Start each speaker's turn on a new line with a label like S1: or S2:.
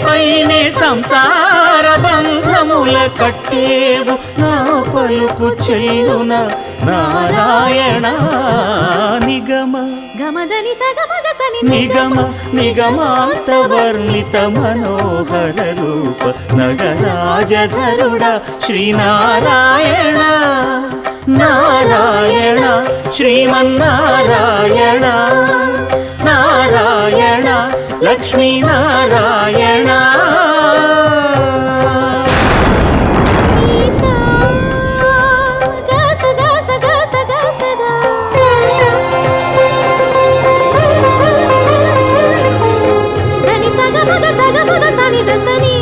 S1: పైనే సంసార బంధముల కట్టేవు నా పలుకు చెల్లున నారాయణ నిగమ
S2: గమదని సగమగసని
S1: నిగమ నిగమాంత వర్ణిత మనోహర రూప నగరాజధరుడ శ్రీనారాయణ నారాయణ శ్రీమన్నారాయణ నారాయణ లక్ష్మీనారాయణ
S2: సగమగ సని దసని